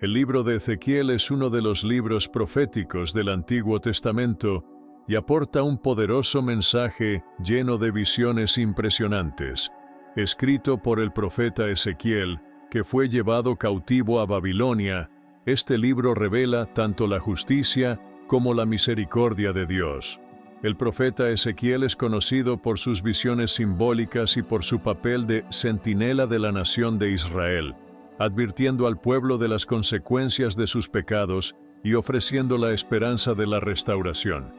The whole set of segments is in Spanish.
El libro de Ezequiel es uno de los libros proféticos del Antiguo Testamento y aporta un poderoso mensaje lleno de visiones impresionantes. Escrito por el profeta Ezequiel, que fue llevado cautivo a Babilonia, este libro revela tanto la justicia como la misericordia de Dios. El profeta Ezequiel es conocido por sus visiones simbólicas y por su papel de centinela de la nación de Israel, advirtiendo al pueblo de las consecuencias de sus pecados y ofreciendo la esperanza de la restauración.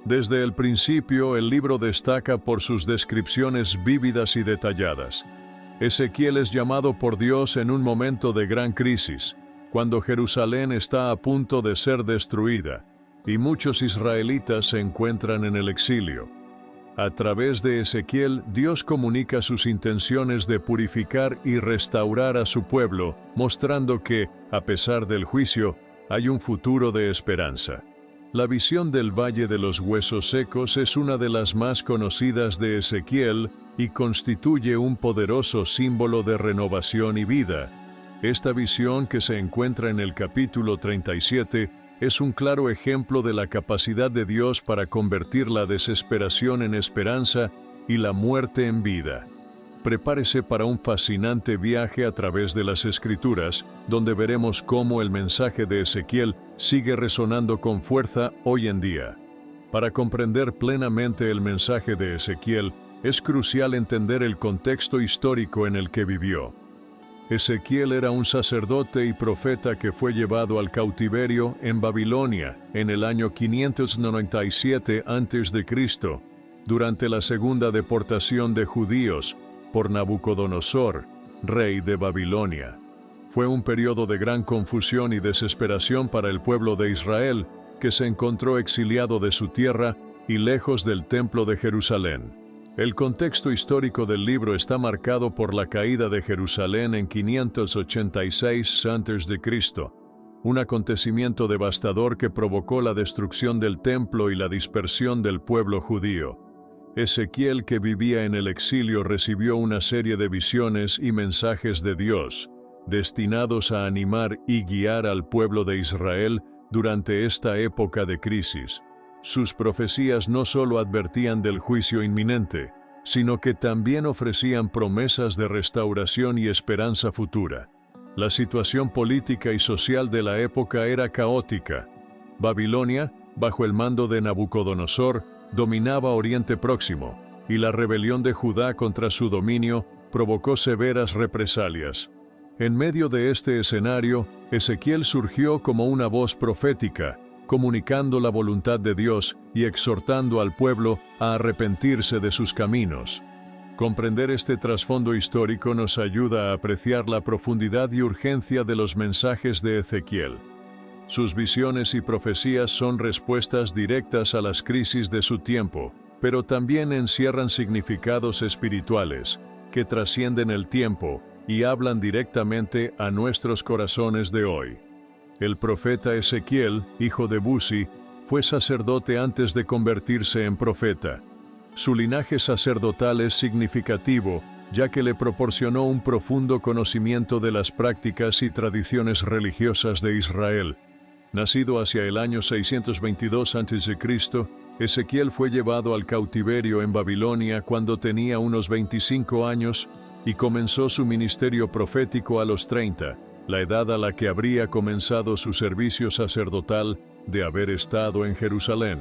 Desde el principio, el libro destaca por sus descripciones vívidas y detalladas. Ezequiel es llamado por Dios en un momento de gran crisis, cuando Jerusalén está a punto de ser destruida, y muchos israelitas se encuentran en el exilio. A través de Ezequiel, Dios comunica sus intenciones de purificar y restaurar a su pueblo, mostrando que, a pesar del juicio, hay un futuro de esperanza. La visión del Valle de los Huesos Secos es una de las más conocidas de Ezequiel y constituye un poderoso símbolo de renovación y vida. Esta visión, que se encuentra en el capítulo 37, es un claro ejemplo de la capacidad de Dios para convertir la desesperación en esperanza y la muerte en vida. Prepárese para un fascinante viaje a través de las Escrituras, donde veremos cómo el mensaje de Ezequiel sigue resonando con fuerza hoy en día. Para comprender plenamente el mensaje de Ezequiel, es crucial entender el contexto histórico en el que vivió. Ezequiel era un sacerdote y profeta que fue llevado al cautiverio en Babilonia en el año 597 a.C., durante la segunda deportación de judíos por Nabucodonosor, rey de Babilonia. Fue un periodo de gran confusión y desesperación para el pueblo de Israel, que se encontró exiliado de su tierra y lejos del templo de Jerusalén. El contexto histórico del libro está marcado por la caída de Jerusalén en 586 a.C., un acontecimiento devastador que provocó la destrucción del templo y la dispersión del pueblo judío. Ezequiel, que vivía en el exilio, recibió una serie de visiones y mensajes de Dios, destinados a animar y guiar al pueblo de Israel durante esta época de crisis. Sus profecías no solo advertían del juicio inminente, sino que también ofrecían promesas de restauración y esperanza futura. La situación política y social de la época era caótica. Babilonia, bajo el mando de Nabucodonosor, dominaba Oriente Próximo, y la rebelión de Judá contra su dominio provocó severas represalias. En medio de este escenario, Ezequiel surgió como una voz profética, comunicando la voluntad de Dios y exhortando al pueblo a arrepentirse de sus caminos. Comprender este trasfondo histórico nos ayuda a apreciar la profundidad y urgencia de los mensajes de Ezequiel. Sus visiones y profecías son respuestas directas a las crisis de su tiempo, pero también encierran significados espirituales, que trascienden el tiempo y hablan directamente a nuestros corazones de hoy. El profeta Ezequiel, hijo de Buzi, fue sacerdote antes de convertirse en profeta. Su linaje sacerdotal es significativo, ya que le proporcionó un profundo conocimiento de las prácticas y tradiciones religiosas de Israel. Nacido hacia el año 622 a.C., Ezequiel fue llevado al cautiverio en Babilonia cuando tenía unos 25 años y comenzó su ministerio profético a los 30, la edad a la que habría comenzado su servicio sacerdotal de haber estado en Jerusalén.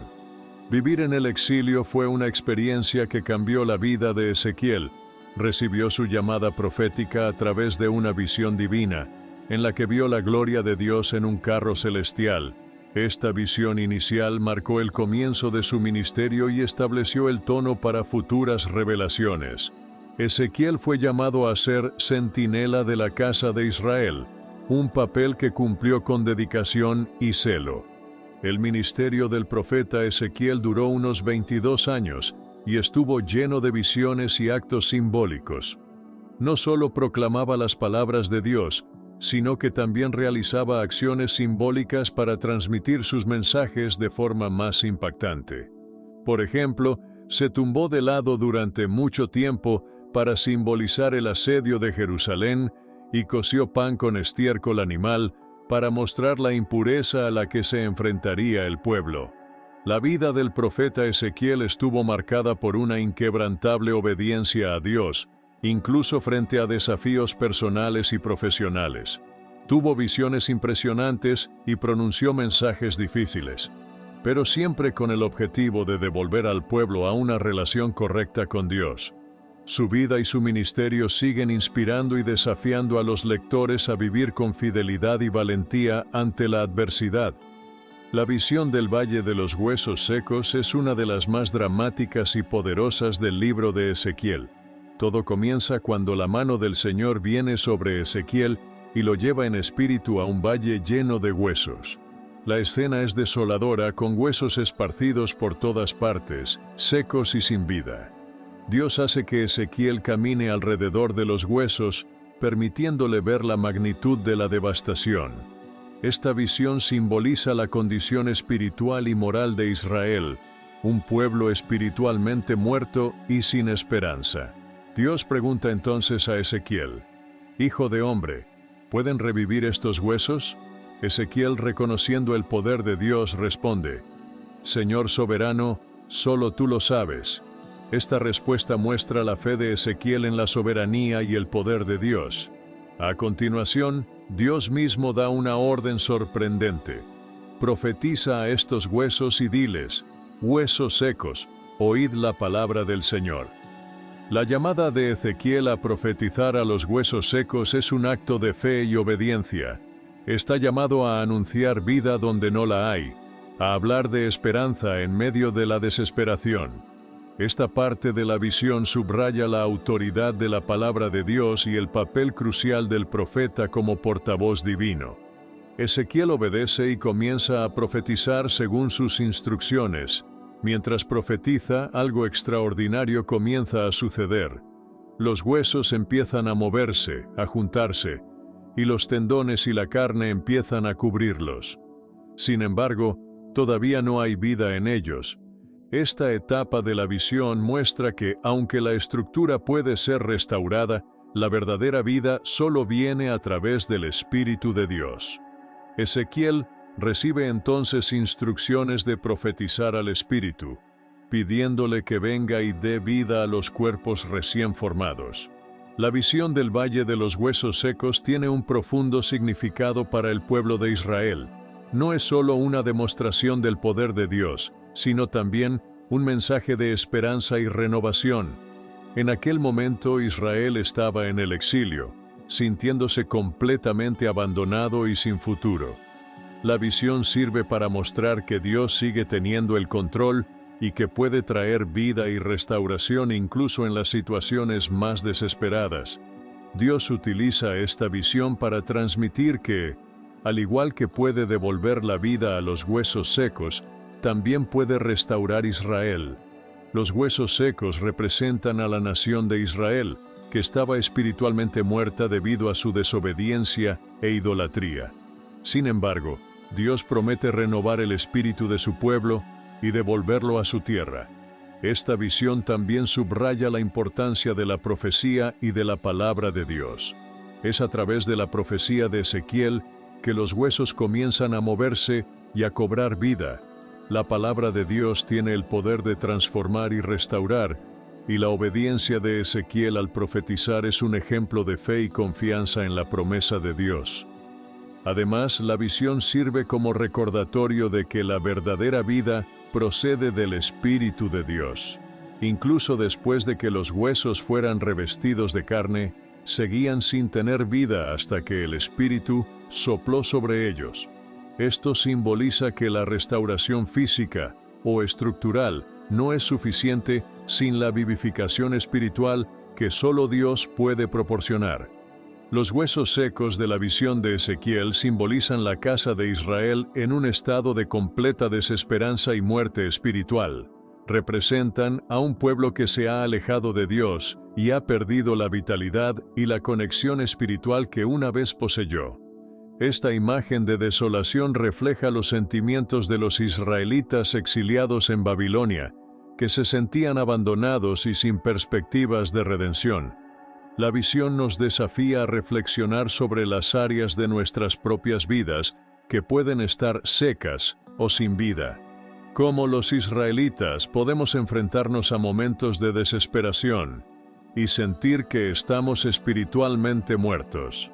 Vivir en el exilio fue una experiencia que cambió la vida de Ezequiel. Recibió su llamada profética a través de una visión divina, en la que vio la gloria de Dios en un carro celestial. Esta visión inicial marcó el comienzo de su ministerio y estableció el tono para futuras revelaciones. Ezequiel fue llamado a ser centinela de la casa de Israel, un papel que cumplió con dedicación y celo. El ministerio del profeta Ezequiel duró unos 22 años y estuvo lleno de visiones y actos simbólicos. No solo proclamaba las palabras de Dios, sino que también realizaba acciones simbólicas para transmitir sus mensajes de forma más impactante. Por ejemplo, se tumbó de lado durante mucho tiempo para simbolizar el asedio de Jerusalén y coció pan con estiércol animal, para mostrar la impureza a la que se enfrentaría el pueblo. La vida del profeta Ezequiel estuvo marcada por una inquebrantable obediencia a Dios, incluso frente a desafíos personales y profesionales. Tuvo visiones impresionantes y pronunció mensajes difíciles, pero siempre con el objetivo de devolver al pueblo a una relación correcta con Dios. Su vida y su ministerio siguen inspirando y desafiando a los lectores a vivir con fidelidad y valentía ante la adversidad. La visión del Valle de los Huesos Secos es una de las más dramáticas y poderosas del libro de Ezequiel. Todo comienza cuando la mano del Señor viene sobre Ezequiel y lo lleva en espíritu a un valle lleno de huesos. La escena es desoladora, con huesos esparcidos por todas partes, secos y sin vida. Dios hace que Ezequiel camine alrededor de los huesos, permitiéndole ver la magnitud de la devastación. Esta visión simboliza la condición espiritual y moral de Israel, un pueblo espiritualmente muerto y sin esperanza. Dios pregunta entonces a Ezequiel: «Hijo de hombre, ¿pueden revivir estos huesos?». Ezequiel, reconociendo el poder de Dios, responde: «Señor soberano, solo tú lo sabes». Esta respuesta muestra la fe de Ezequiel en la soberanía y el poder de Dios. A continuación, Dios mismo da una orden sorprendente. «Profetiza a estos huesos y diles: huesos secos, oíd la palabra del Señor». La llamada de Ezequiel a profetizar a los huesos secos es un acto de fe y obediencia. Está llamado a anunciar vida donde no la hay, a hablar de esperanza en medio de la desesperación. Esta parte de la visión subraya la autoridad de la palabra de Dios y el papel crucial del profeta como portavoz divino. Ezequiel obedece y comienza a profetizar según sus instrucciones. Mientras profetiza, algo extraordinario comienza a suceder. Los huesos empiezan a moverse, a juntarse, y los tendones y la carne empiezan a cubrirlos. Sin embargo, todavía no hay vida en ellos. Esta etapa de la visión muestra que, aunque la estructura puede ser restaurada, la verdadera vida solo viene a través del Espíritu de Dios. Ezequiel recibe entonces instrucciones de profetizar al Espíritu, pidiéndole que venga y dé vida a los cuerpos recién formados. La visión del Valle de los Huesos Secos tiene un profundo significado para el pueblo de Israel. No es solo una demostración del poder de Dios, sino también un mensaje de esperanza y renovación. En aquel momento Israel estaba en el exilio, sintiéndose completamente abandonado y sin futuro. La visión sirve para mostrar que Dios sigue teniendo el control y que puede traer vida y restauración incluso en las situaciones más desesperadas. Dios utiliza esta visión para transmitir que, al igual que puede devolver la vida a los huesos secos, también puede restaurar Israel. Los huesos secos representan a la nación de Israel, que estaba espiritualmente muerta debido a su desobediencia e idolatría. Sin embargo, Dios promete renovar el espíritu de su pueblo y devolverlo a su tierra. Esta visión también subraya la importancia de la profecía y de la palabra de Dios. Es a través de la profecía de Ezequiel que los huesos comienzan a moverse y a cobrar vida. La palabra de Dios tiene el poder de transformar y restaurar, y la obediencia de Ezequiel al profetizar es un ejemplo de fe y confianza en la promesa de Dios. Además, la visión sirve como recordatorio de que la verdadera vida procede del Espíritu de Dios. Incluso después de que los huesos fueran revestidos de carne, seguían sin tener vida hasta que el Espíritu sopló sobre ellos. Esto simboliza que la restauración física o estructural no es suficiente sin la vivificación espiritual que solo Dios puede proporcionar. Los huesos secos de la visión de Ezequiel simbolizan la casa de Israel en un estado de completa desesperanza y muerte espiritual. Representan a un pueblo que se ha alejado de Dios y ha perdido la vitalidad y la conexión espiritual que una vez poseyó. Esta imagen de desolación refleja los sentimientos de los israelitas exiliados en Babilonia, que se sentían abandonados y sin perspectivas de redención. La visión nos desafía a reflexionar sobre las áreas de nuestras propias vidas que pueden estar secas o sin vida. Como los israelitas, podemos enfrentarnos a momentos de desesperación y sentir que estamos espiritualmente muertos.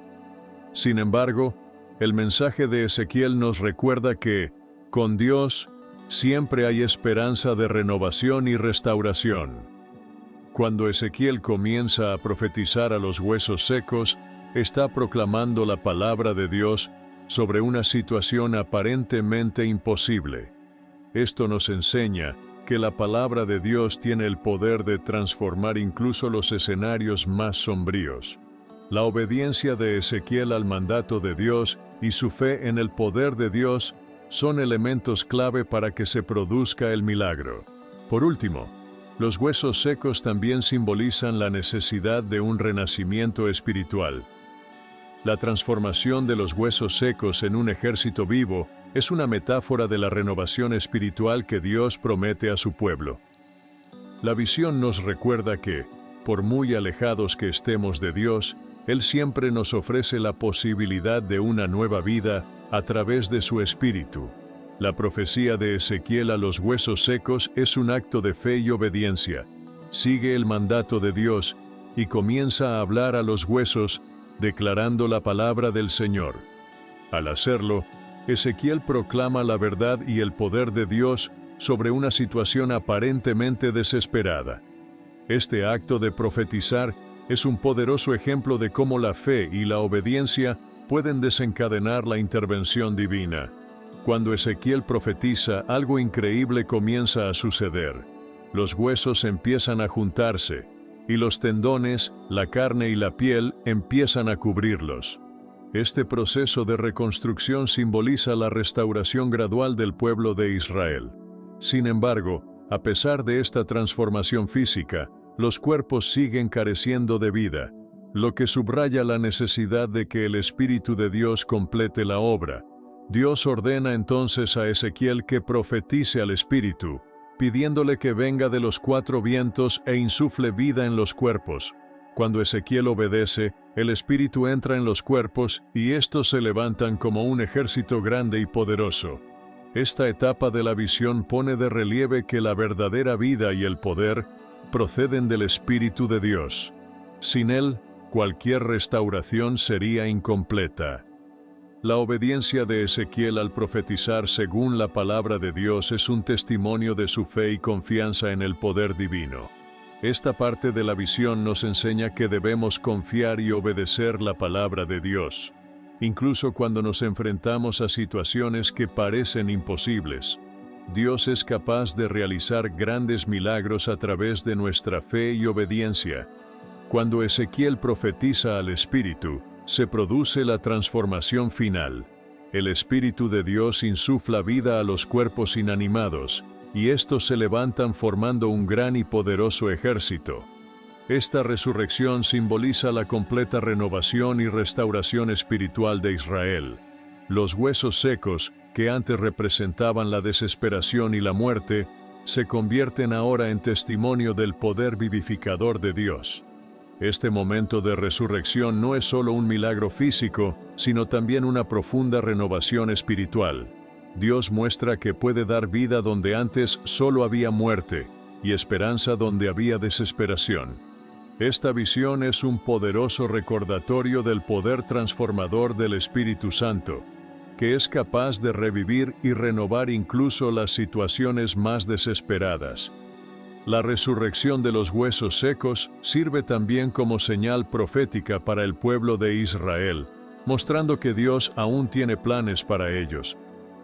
Sin embargo, el mensaje de Ezequiel nos recuerda que, con Dios, siempre hay esperanza de renovación y restauración. Cuando Ezequiel comienza a profetizar a los huesos secos, está proclamando la palabra de Dios sobre una situación aparentemente imposible. Esto nos enseña que la palabra de Dios tiene el poder de transformar incluso los escenarios más sombríos. La obediencia de Ezequiel al mandato de Dios y su fe en el poder de Dios son elementos clave para que se produzca el milagro. Por último, los huesos secos también simbolizan la necesidad de un renacimiento espiritual. La transformación de los huesos secos en un ejército vivo es una metáfora de la renovación espiritual que Dios promete a su pueblo. La visión nos recuerda que, por muy alejados que estemos de Dios, Él siempre nos ofrece la posibilidad de una nueva vida a través de su Espíritu. La profecía de Ezequiel a los huesos secos es un acto de fe y obediencia. Sigue el mandato de Dios y comienza a hablar a los huesos, declarando la palabra del Señor. Al hacerlo, Ezequiel proclama la verdad y el poder de Dios sobre una situación aparentemente desesperada. Este acto de profetizar es un poderoso ejemplo de cómo la fe y la obediencia pueden desencadenar la intervención divina. Cuando Ezequiel profetiza, algo increíble comienza a suceder. Los huesos empiezan a juntarse, y los tendones, la carne y la piel empiezan a cubrirlos. Este proceso de reconstrucción simboliza la restauración gradual del pueblo de Israel. Sin embargo, a pesar de esta transformación física, los cuerpos siguen careciendo de vida, lo que subraya la necesidad de que el Espíritu de Dios complete la obra. Dios ordena entonces a Ezequiel que profetice al Espíritu, pidiéndole que venga de los cuatro vientos e insufle vida en los cuerpos. Cuando Ezequiel obedece, el Espíritu entra en los cuerpos y estos se levantan como un ejército grande y poderoso. Esta etapa de la visión pone de relieve que la verdadera vida y el poder proceden del Espíritu de Dios. Sin él, cualquier restauración sería incompleta. La obediencia de Ezequiel al profetizar según la palabra de Dios es un testimonio de su fe y confianza en el poder divino. Esta parte de la visión nos enseña que debemos confiar y obedecer la palabra de Dios, incluso cuando nos enfrentamos a situaciones que parecen imposibles. Dios es capaz de realizar grandes milagros a través de nuestra fe y obediencia. Cuando Ezequiel profetiza al Espíritu, se produce la transformación final. El Espíritu de Dios insufla vida a los cuerpos inanimados, y estos se levantan formando un gran y poderoso ejército. Esta resurrección simboliza la completa renovación y restauración espiritual de Israel. Los huesos secos, que antes representaban la desesperación y la muerte, se convierten ahora en testimonio del poder vivificador de Dios. Este momento de resurrección no es solo un milagro físico, sino también una profunda renovación espiritual. Dios muestra que puede dar vida donde antes solo había muerte, y esperanza donde había desesperación. Esta visión es un poderoso recordatorio del poder transformador del Espíritu Santo, que es capaz de revivir y renovar incluso las situaciones más desesperadas. La resurrección de los huesos secos sirve también como señal profética para el pueblo de Israel, mostrando que Dios aún tiene planes para ellos.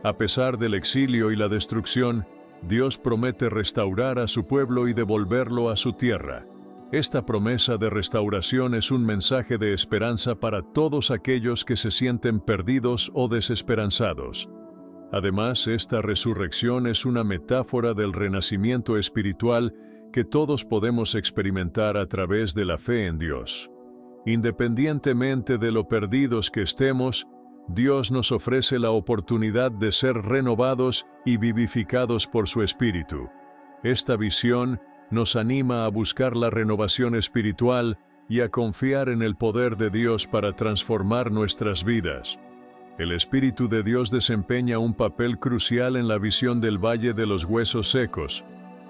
A pesar del exilio y la destrucción, Dios promete restaurar a su pueblo y devolverlo a su tierra. Esta promesa de restauración es un mensaje de esperanza para todos aquellos que se sienten perdidos o desesperanzados. Además, esta resurrección es una metáfora del renacimiento espiritual que todos podemos experimentar a través de la fe en Dios. Independientemente de lo perdidos que estemos, Dios nos ofrece la oportunidad de ser renovados y vivificados por su Espíritu. Esta visión nos anima a buscar la renovación espiritual y a confiar en el poder de Dios para transformar nuestras vidas. El Espíritu de Dios desempeña un papel crucial en la visión del Valle de los Huesos Secos.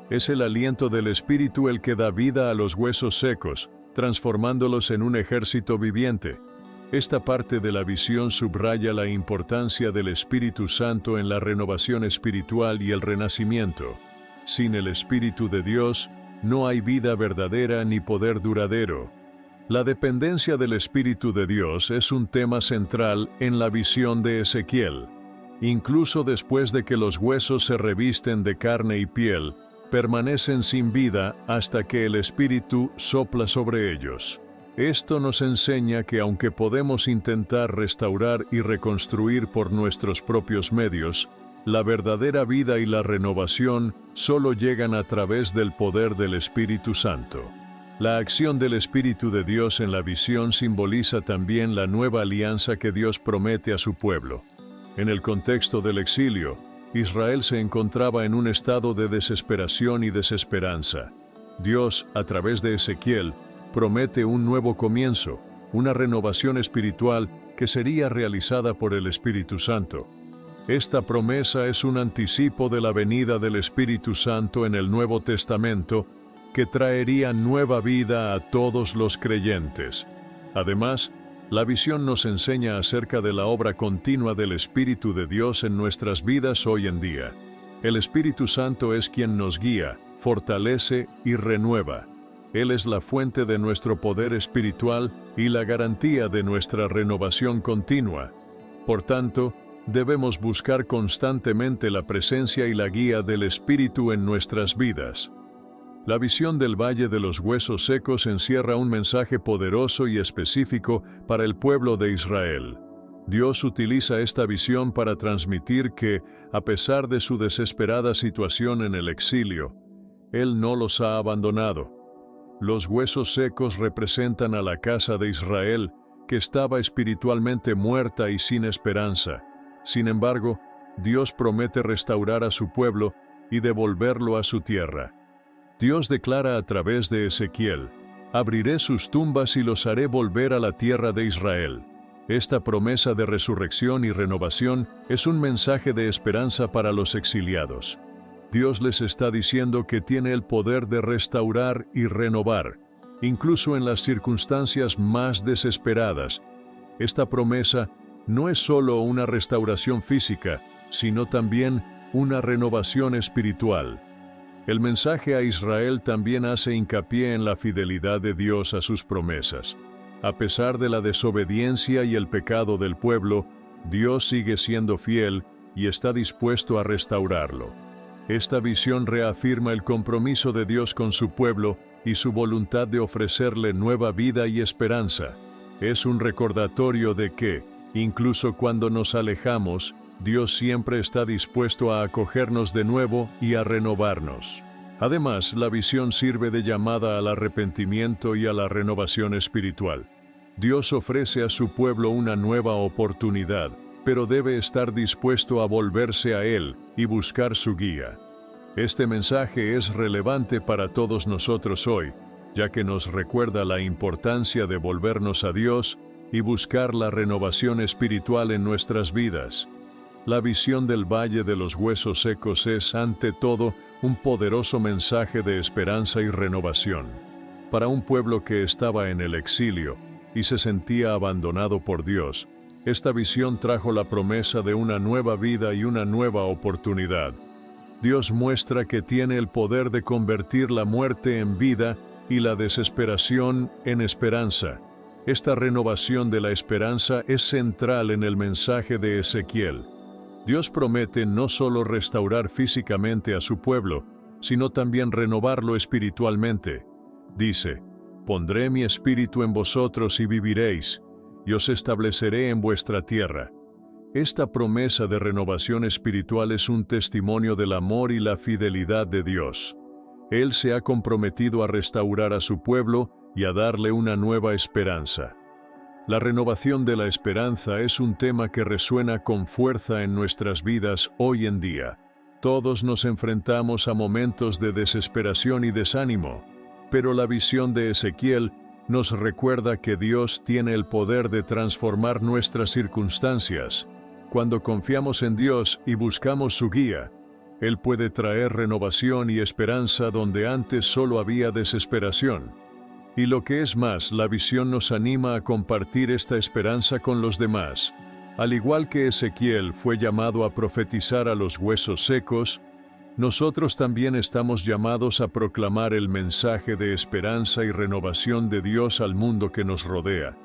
Es el aliento del Espíritu el que da vida a los huesos secos, transformándolos en un ejército viviente. Esta parte de la visión subraya la importancia del Espíritu Santo en la renovación espiritual y el renacimiento. Sin el Espíritu de Dios, no hay vida verdadera ni poder duradero. La dependencia del Espíritu de Dios es un tema central en la visión de Ezequiel. Incluso después de que los huesos se revisten de carne y piel, permanecen sin vida hasta que el Espíritu sopla sobre ellos. Esto nos enseña que aunque podemos intentar restaurar y reconstruir por nuestros propios medios, la verdadera vida y la renovación solo llegan a través del poder del Espíritu Santo. La acción del Espíritu de Dios en la visión simboliza también la nueva alianza que Dios promete a su pueblo. En el contexto del exilio, Israel se encontraba en un estado de desesperación y desesperanza. Dios, a través de Ezequiel, promete un nuevo comienzo, una renovación espiritual que sería realizada por el Espíritu Santo. Esta promesa es un anticipo de la venida del Espíritu Santo en el Nuevo Testamento, que traería nueva vida a todos los creyentes. Además, la visión nos enseña acerca de la obra continua del Espíritu de Dios en nuestras vidas hoy en día. El Espíritu Santo es quien nos guía, fortalece y renueva. Él es la fuente de nuestro poder espiritual y la garantía de nuestra renovación continua. Por tanto, debemos buscar constantemente la presencia y la guía del Espíritu en nuestras vidas. La visión del Valle de los Huesos Secos encierra un mensaje poderoso y específico para el pueblo de Israel. Dios utiliza esta visión para transmitir que, a pesar de su desesperada situación en el exilio, Él no los ha abandonado. Los huesos secos representan a la casa de Israel, que estaba espiritualmente muerta y sin esperanza. Sin embargo, Dios promete restaurar a su pueblo y devolverlo a su tierra. Dios declara a través de Ezequiel: «Abriré sus tumbas y los haré volver a la tierra de Israel». Esta promesa de resurrección y renovación es un mensaje de esperanza para los exiliados. Dios les está diciendo que tiene el poder de restaurar y renovar, incluso en las circunstancias más desesperadas. Esta promesa no es solo una restauración física, sino también una renovación espiritual. El mensaje a Israel también hace hincapié en la fidelidad de Dios a sus promesas. A pesar de la desobediencia y el pecado del pueblo, Dios sigue siendo fiel y está dispuesto a restaurarlo. Esta visión reafirma el compromiso de Dios con su pueblo y su voluntad de ofrecerle nueva vida y esperanza. Es un recordatorio de que, incluso cuando nos alejamos, Dios siempre está dispuesto a acogernos de nuevo y a renovarnos. Además, la visión sirve de llamada al arrepentimiento y a la renovación espiritual. Dios ofrece a su pueblo una nueva oportunidad, pero debe estar dispuesto a volverse a Él y buscar su guía. Este mensaje es relevante para todos nosotros hoy, ya que nos recuerda la importancia de volvernos a Dios y buscar la renovación espiritual en nuestras vidas. La visión del Valle de los Huesos Secos es, ante todo, un poderoso mensaje de esperanza y renovación. Para un pueblo que estaba en el exilio y se sentía abandonado por Dios, esta visión trajo la promesa de una nueva vida y una nueva oportunidad. Dios muestra que tiene el poder de convertir la muerte en vida y la desesperación en esperanza. Esta renovación de la esperanza es central en el mensaje de Ezequiel. Dios promete no solo restaurar físicamente a su pueblo, sino también renovarlo espiritualmente. Dice: «Pondré mi espíritu en vosotros y viviréis, y os estableceré en vuestra tierra». Esta promesa de renovación espiritual es un testimonio del amor y la fidelidad de Dios. Él se ha comprometido a restaurar a su pueblo y a darle una nueva esperanza. La renovación de la esperanza es un tema que resuena con fuerza en nuestras vidas hoy en día. Todos nos enfrentamos a momentos de desesperación y desánimo, pero la visión de Ezequiel nos recuerda que Dios tiene el poder de transformar nuestras circunstancias. Cuando confiamos en Dios y buscamos su guía, Él puede traer renovación y esperanza donde antes solo había desesperación. Y lo que es más, la visión nos anima a compartir esta esperanza con los demás. Al igual que Ezequiel fue llamado a profetizar a los huesos secos, nosotros también estamos llamados a proclamar el mensaje de esperanza y renovación de Dios al mundo que nos rodea.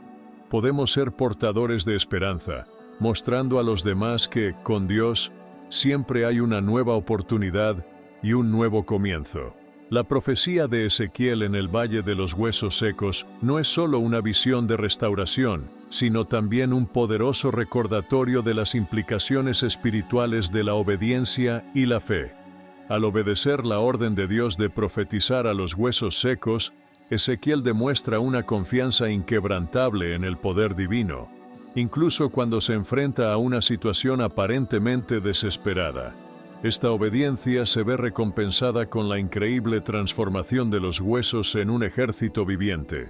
Podemos ser portadores de esperanza, mostrando a los demás que, con Dios, siempre hay una nueva oportunidad y un nuevo comienzo. La profecía de Ezequiel en el Valle de los Huesos Secos no es solo una visión de restauración, sino también un poderoso recordatorio de las implicaciones espirituales de la obediencia y la fe. Al obedecer la orden de Dios de profetizar a los huesos secos, Ezequiel demuestra una confianza inquebrantable en el poder divino, incluso cuando se enfrenta a una situación aparentemente desesperada. Esta obediencia se ve recompensada con la increíble transformación de los huesos en un ejército viviente.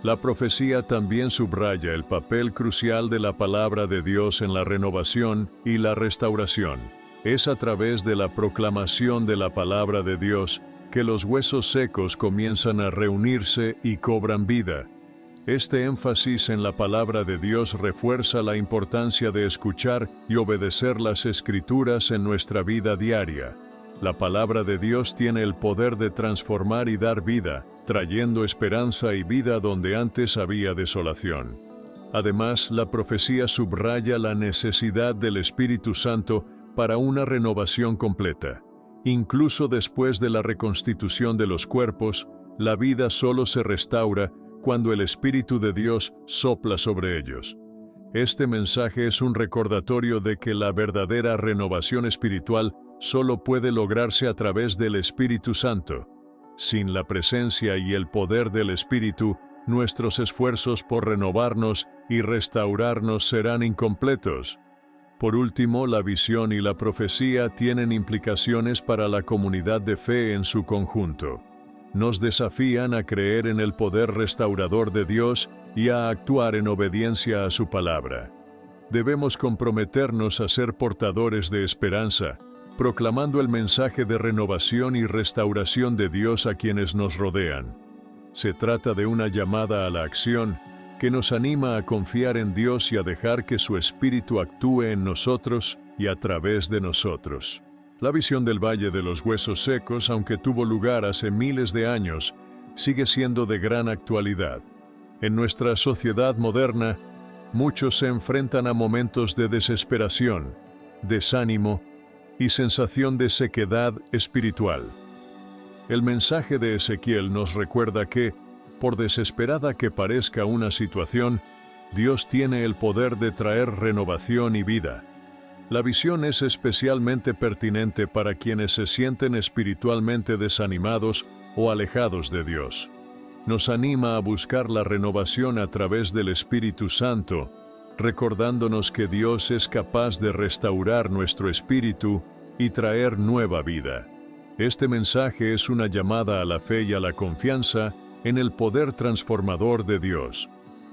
La profecía también subraya el papel crucial de la palabra de Dios en la renovación y la restauración. Es a través de la proclamación de la palabra de Dios que los huesos secos comienzan a reunirse y cobran vida. Este énfasis en la palabra de Dios refuerza la importancia de escuchar y obedecer las Escrituras en nuestra vida diaria. La palabra de Dios tiene el poder de transformar y dar vida, trayendo esperanza y vida donde antes había desolación. Además, la profecía subraya la necesidad del Espíritu Santo para una renovación completa. Incluso después de la reconstitución de los cuerpos, la vida solo se restaura cuando el Espíritu de Dios sopla sobre ellos. Este mensaje es un recordatorio de que la verdadera renovación espiritual solo puede lograrse a través del Espíritu Santo. Sin la presencia y el poder del Espíritu, nuestros esfuerzos por renovarnos y restaurarnos serán incompletos. Por último, la visión y la profecía tienen implicaciones para la comunidad de fe en su conjunto. Nos desafían a creer en el poder restaurador de Dios y a actuar en obediencia a su palabra. Debemos comprometernos a ser portadores de esperanza, proclamando el mensaje de renovación y restauración de Dios a quienes nos rodean. Se trata de una llamada a la acción que nos anima a confiar en Dios y a dejar que su Espíritu actúe en nosotros y a través de nosotros. La visión del Valle de los Huesos Secos, aunque tuvo lugar hace miles de años, sigue siendo de gran actualidad. En nuestra sociedad moderna, muchos se enfrentan a momentos de desesperación, desánimo y sensación de sequedad espiritual. El mensaje de Ezequiel nos recuerda que, por desesperada que parezca una situación, Dios tiene el poder de traer renovación y vida. La visión es especialmente pertinente para quienes se sienten espiritualmente desanimados o alejados de Dios. Nos anima a buscar la renovación a través del Espíritu Santo, recordándonos que Dios es capaz de restaurar nuestro espíritu y traer nueva vida. Este mensaje es una llamada a la fe y a la confianza en el poder transformador de Dios.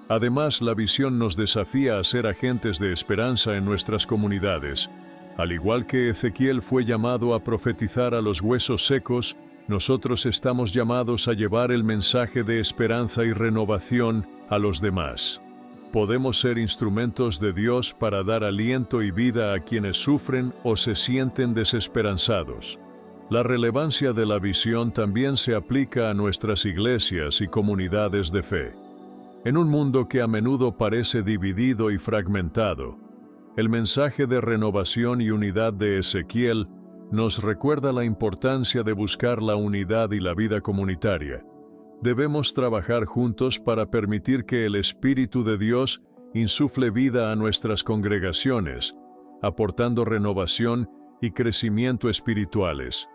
Además, la visión nos desafía a ser agentes de esperanza en nuestras comunidades. Al igual que Ezequiel fue llamado a profetizar a los huesos secos, nosotros estamos llamados a llevar el mensaje de esperanza y renovación a los demás. Podemos ser instrumentos de Dios para dar aliento y vida a quienes sufren o se sienten desesperanzados. La relevancia de la visión también se aplica a nuestras iglesias y comunidades de fe. En un mundo que a menudo parece dividido y fragmentado, el mensaje de renovación y unidad de Ezequiel nos recuerda la importancia de buscar la unidad y la vida comunitaria. Debemos trabajar juntos para permitir que el Espíritu de Dios insufle vida a nuestras congregaciones, aportando renovación y crecimiento espirituales.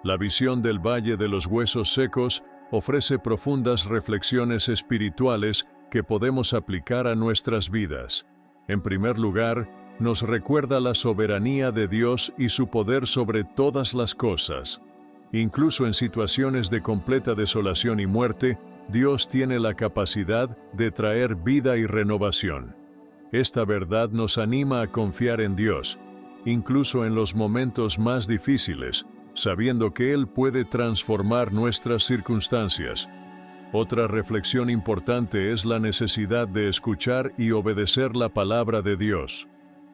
La visión del Valle de los Huesos Secos ofrece profundas reflexiones espirituales que podemos aplicar a nuestras vidas. En primer lugar, nos recuerda la soberanía de Dios y su poder sobre todas las cosas. Incluso en situaciones de completa desolación y muerte, Dios tiene la capacidad de traer vida y renovación. Esta verdad nos anima a confiar en Dios, incluso en los momentos más difíciles, sabiendo que Él puede transformar nuestras circunstancias. Otra reflexión importante es la necesidad de escuchar y obedecer la palabra de Dios.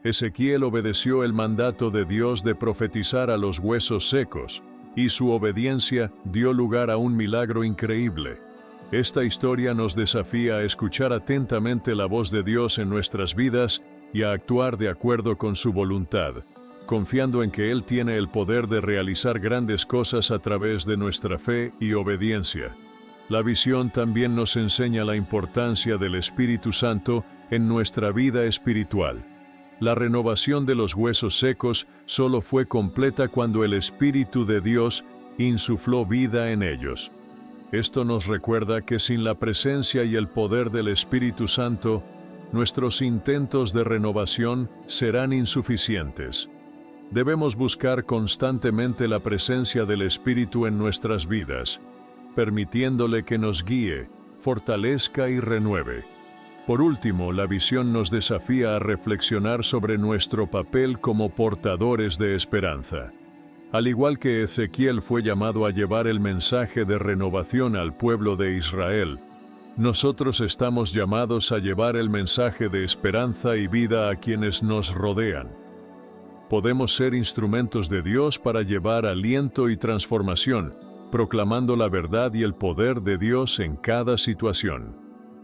Ezequiel obedeció el mandato de Dios de profetizar a los huesos secos, y su obediencia dio lugar a un milagro increíble. Esta historia nos desafía a escuchar atentamente la voz de Dios en nuestras vidas y a actuar de acuerdo con su voluntad, confiando en que Él tiene el poder de realizar grandes cosas a través de nuestra fe y obediencia. La visión también nos enseña la importancia del Espíritu Santo en nuestra vida espiritual. La renovación de los huesos secos solo fue completa cuando el Espíritu de Dios insufló vida en ellos. Esto nos recuerda que sin la presencia y el poder del Espíritu Santo, nuestros intentos de renovación serán insuficientes. Debemos buscar constantemente la presencia del Espíritu en nuestras vidas, permitiéndole que nos guíe, fortalezca y renueve. Por último, la visión nos desafía a reflexionar sobre nuestro papel como portadores de esperanza. Al igual que Ezequiel fue llamado a llevar el mensaje de renovación al pueblo de Israel, nosotros estamos llamados a llevar el mensaje de esperanza y vida a quienes nos rodean. Podemos ser instrumentos de Dios para llevar aliento y transformación, proclamando la verdad y el poder de Dios en cada situación.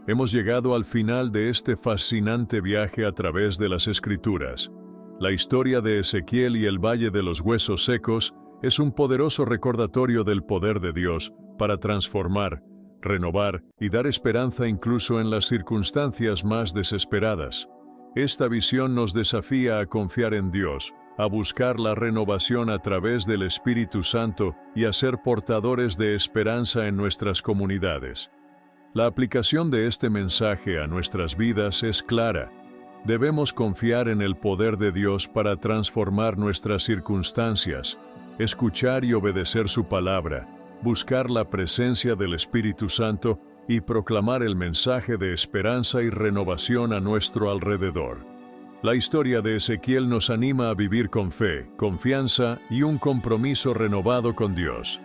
Hemos llegado al final de este fascinante viaje a través de las Escrituras. La historia de Ezequiel y el Valle de los Huesos Secos es un poderoso recordatorio del poder de Dios para transformar, renovar y dar esperanza incluso en las circunstancias más desesperadas. Esta visión nos desafía a confiar en Dios, a buscar la renovación a través del Espíritu Santo y a ser portadores de esperanza en nuestras comunidades. La aplicación de este mensaje a nuestras vidas es clara. Debemos confiar en el poder de Dios para transformar nuestras circunstancias, escuchar y obedecer su palabra, buscar la presencia del Espíritu Santo y proclamar el mensaje de esperanza y renovación a nuestro alrededor. La historia de Ezequiel nos anima a vivir con fe, confianza y un compromiso renovado con Dios.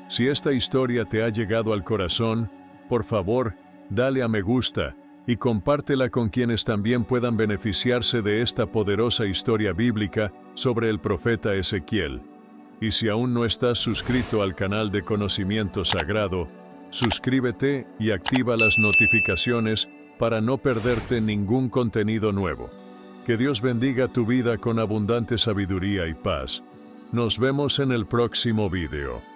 Si esta historia te ha llegado al corazón, por favor, dale a me gusta y compártela con quienes también puedan beneficiarse de esta poderosa historia bíblica sobre el profeta Ezequiel. Y si aún no estás suscrito al canal de Conocimiento Sagrado, suscríbete y activa las notificaciones para no perderte ningún contenido nuevo. Que Dios bendiga tu vida con abundante sabiduría y paz. Nos vemos en el próximo video.